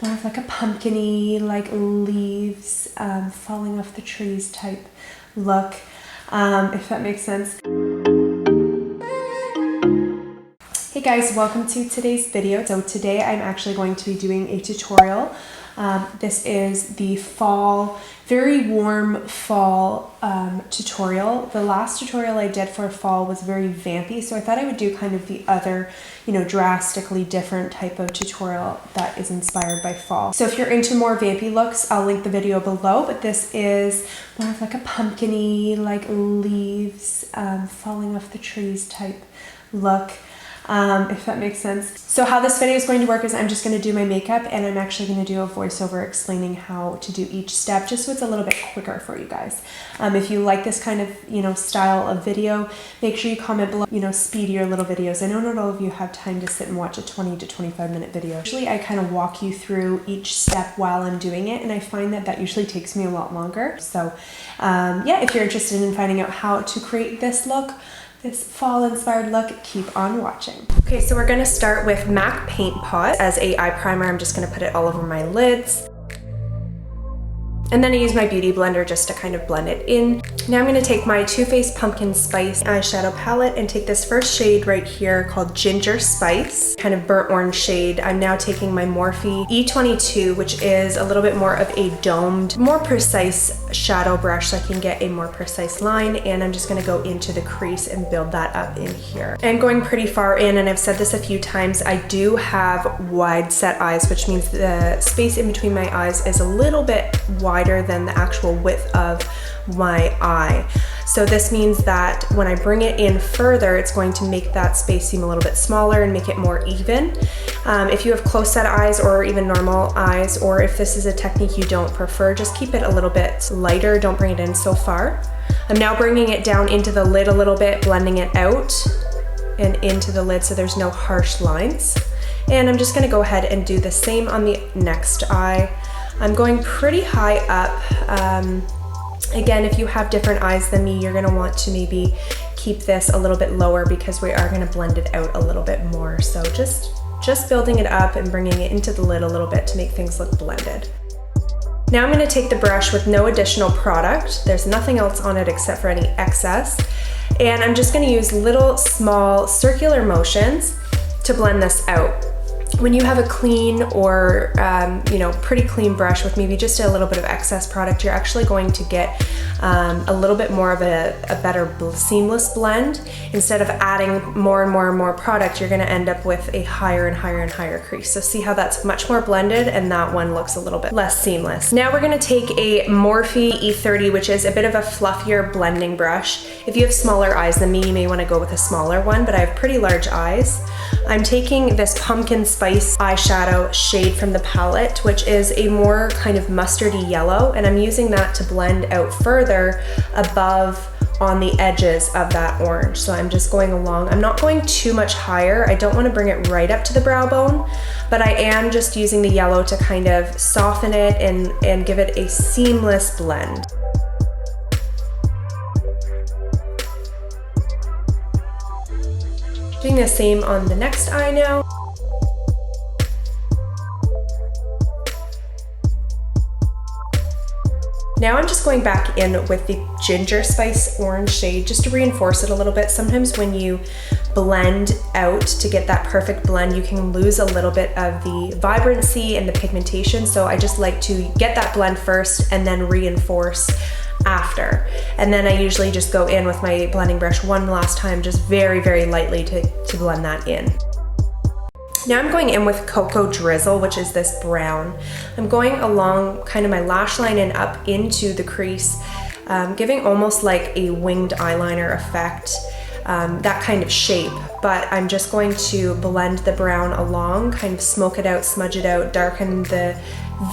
more of like a pumpkin-y, like leaves falling off the trees type look, if that makes sense. Hey guys, welcome to today's video. So today I'm actually going to be doing a tutorial. This is the fall, very warm fall tutorial. The last tutorial I did for fall was very vampy, so I thought I would do kind of the other, drastically different type of tutorial that is inspired by fall. So if you're into more vampy looks, I'll link the video below, but this is more of like a pumpkin-y, like leaves falling off the trees type look. If that makes sense. So how this video is going to work is I'm just going to do my makeup, and I'm actually going to do a voiceover explaining how to do each step, just so it's a little bit quicker for you guys. If you like this kind of, style of video, make sure you comment below, speedier little videos. I know not all of you have time to sit and watch a 20 to 25 minute video. Usually I kind of walk you through each step while I'm doing it, and I find that usually takes me a lot longer. So yeah, if you're interested in finding out how to create this look, this fall inspired look, keep on watching. Okay, so we're gonna start with MAC Paint Pot. As a eye primer, I'm just gonna put it all over my lids. And then I use my beauty blender just to kind of blend it in. Now I'm gonna take my Too Faced Pumpkin Spice eyeshadow palette and take this first shade right here called Ginger Spice, kind of burnt orange shade. I'm now taking my Morphe E22, which is a little bit more of a domed, more precise shadow brush, so I can get a more precise line, and I'm just gonna go into the crease and build that up in here. I'm going pretty far in, and I've said this a few times, I do have wide set eyes, which means the space in between my eyes is a little bit wider than the actual width of my eye. So this means that when I bring it in further, it's going to make that space seem a little bit smaller and make it more even. If you have close set eyes or even normal eyes, or if this is a technique you don't prefer, just keep it a little bit lighter. Don't bring it in so far. I'm now bringing it down into the lid a little bit, blending it out and into the lid so there's no harsh lines. And I'm just gonna go ahead and do the same on the next eye. I'm going pretty high up. Again, if you have different eyes than me, you're gonna want to maybe keep this a little bit lower because we are gonna blend it out a little bit more. So just building it up and bringing it into the lid a little bit to make things look blended. Now I'm gonna take the brush with no additional product. There's nothing else on it except for any excess. And I'm just gonna use little small circular motions to blend this out. When you have a clean or pretty clean brush with maybe just a little bit of excess product, you're actually going to get a little bit more of a better seamless blend. Instead of adding more and more and more product, you're going to end up with a higher and higher and higher crease. So see how that's much more blended, and that one looks a little bit less seamless. Now we're going to take a Morphe E30, which is a bit of a fluffier blending brush. If you have smaller eyes than me, you may want to go with a smaller one, but I have pretty large eyes. I'm taking this Pumpkin Spice eyeshadow shade from the palette, which is a more kind of mustardy yellow, and I'm using that to blend out further above on the edges of that orange. So I'm just going along. I'm not going too much higher. I don't want to bring it right up to the brow bone, but I am just using the yellow to kind of soften it and give it a seamless blend. Doing the same on the next eye now. Now I'm just going back in with the Ginger Spice orange shade just to reinforce it a little bit. Sometimes when you blend out to get that perfect blend, you can lose a little bit of the vibrancy and the pigmentation. So I just like to get that blend first and then reinforce after. And then I usually just go in with my blending brush one last time, just very, very lightly to blend that in. Now I'm going in with Cocoa Drizzle, which is this brown. I'm going along kind of my lash line and up into the crease, giving almost like a winged eyeliner effect, that kind of shape. But I'm just going to blend the brown along, kind of smoke it out, smudge it out, darken the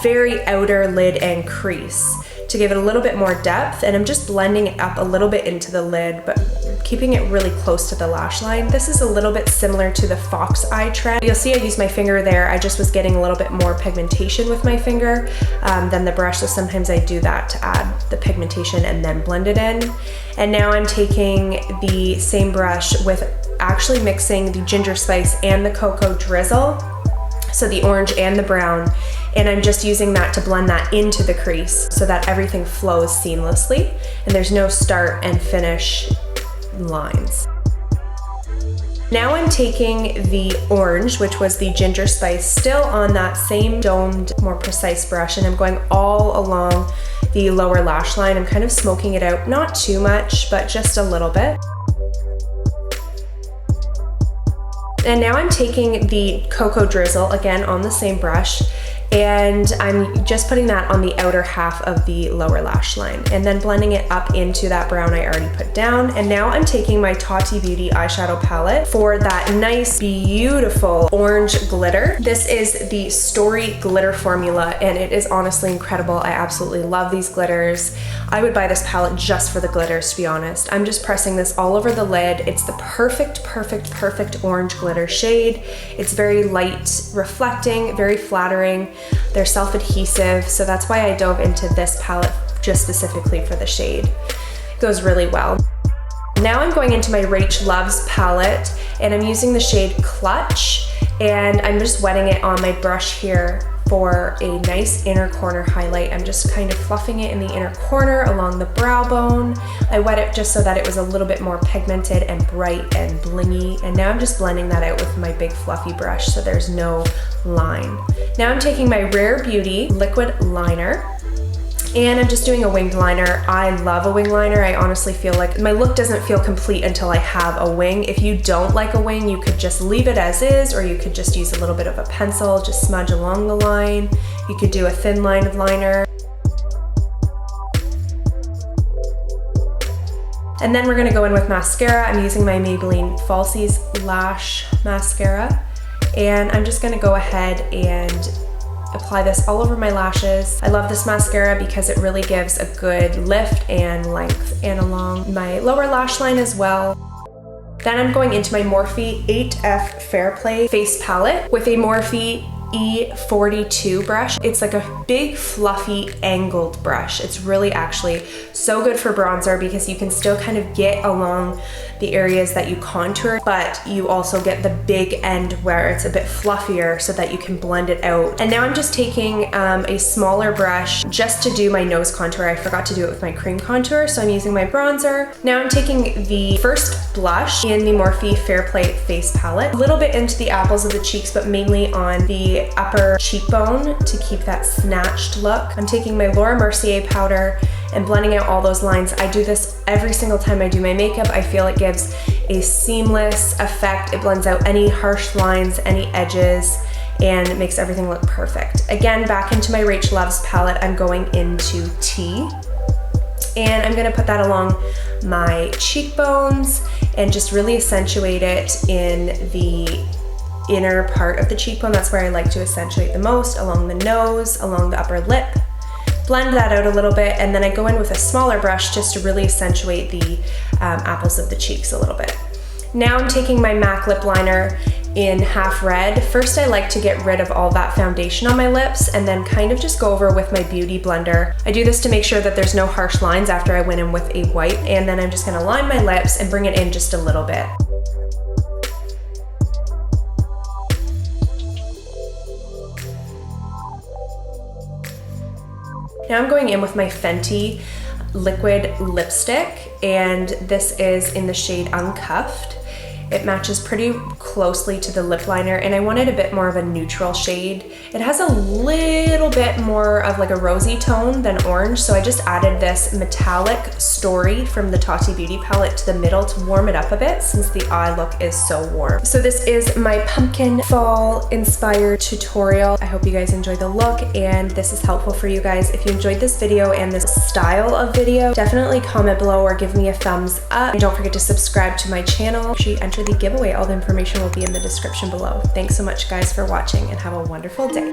very outer lid and crease to give it a little bit more depth. And I'm just blending it up a little bit into the lid, but keeping it really close to the lash line. This is a little bit similar to the fox eye trend. You'll see I use my finger there. I just was getting a little bit more pigmentation with my finger than the brush, so sometimes I do that to add the pigmentation and then blend it in. And now I'm taking the same brush with actually mixing the Ginger Spice and the Cocoa Drizzle so the orange and the brown, and I'm just using that to blend that into the crease so that everything flows seamlessly and there's no start and finish lines. Now I'm taking the orange, which was the ginger spice, still on that same domed, more precise brush, and I'm going all along the lower lash line. I'm kind of smoking it out, not too much, but just a little bit. And now I'm taking the Cocoa Drizzle, again on the same brush, and I'm just putting that on the outer half of the lower lash line and then blending it up into that brown I already put down. And now I'm taking my Tati Beauty eyeshadow palette for that nice, beautiful orange glitter. This is the Story glitter formula, and it is honestly incredible. I absolutely love these glitters. I would buy this palette just for the glitters, to be honest. I'm just pressing this all over the lid. It's the perfect, perfect, perfect orange glitter shade. It's very light, reflecting, very flattering. They're self-adhesive, so that's why I dove into this palette just specifically for the shade. It goes really well. Now I'm going into my Rach Loves palette, and I'm using the shade Clutch, and I'm just wetting it on my brush here for a nice inner corner highlight. I'm just kind of fluffing it in the inner corner along the brow bone. I wet it just so that it was a little bit more pigmented and bright and blingy, and now I'm just blending that out with my big fluffy brush so there's no line. Now I'm taking my Rare Beauty liquid liner, and I'm just doing a winged liner. I love a wing liner. I honestly feel like my look doesn't feel complete until I have a wing. If you don't like a wing, you could just leave it as is, or you could just use a little bit of a pencil, just smudge along the line. You could do a thin line of liner. And then we're gonna go in with mascara. I'm using my Maybelline Falsies Lash Mascara, and I'm just gonna go ahead and apply this all over my lashes. I love this mascara because it really gives a good lift and length, and along my lower lash line as well. Then I'm going into my Morphe 8F Fair Play face palette with a Morphe E42 brush. It's like a big fluffy angled brush. It's really actually so good for bronzer because you can still kind of get along the areas that you contour, but you also get the big end where it's a bit fluffier so that you can blend it out. And now I'm just taking a smaller brush just to do my nose contour. I forgot to do it with my cream contour, so I'm using my bronzer. Now I'm taking the first blush in the Morphe Fair Play face palette, a little bit into the apples of the cheeks, but mainly on the upper cheekbone to keep that snatched look. I'm taking my Laura Mercier powder and blending out all those lines. I do this every single time I do my makeup. I feel it gives a seamless effect. It blends out any harsh lines, any edges, and it makes everything look perfect. Again, back into my Rach Loves palette, I'm going into Tea, and I'm gonna put that along my cheekbones and just really accentuate it in the inner part of the cheekbone. That's where I like to accentuate the most, along the nose, along the upper lip. Blend that out a little bit, and then I go in with a smaller brush just to really accentuate the apples of the cheeks a little bit. Now I'm taking my MAC lip liner in Half Red. First, I like to get rid of all that foundation on my lips and then kind of just go over with my beauty blender. I do this to make sure that there's no harsh lines after I went in with a white, and then I'm just gonna line my lips and bring it in just a little bit. Now I'm going in with my Fenty liquid lipstick, and this is in the shade Uncuffed. It matches pretty closely to the lip liner, and I wanted a bit more of a neutral shade. It has a little bit more of like a rosy tone than orange, so I just added this metallic Story from the Tati Beauty palette to the middle to warm it up a bit since the eye look is so warm. So this is my pumpkin fall inspired tutorial. I hope you guys enjoy the look and this is helpful for you guys. If you enjoyed this video and this style of video, definitely comment below or give me a thumbs up. And don't forget to subscribe to my channel. Make sure you enter the giveaway. All the information will be in the description below. Thanks so much guys for watching and have a wonderful day.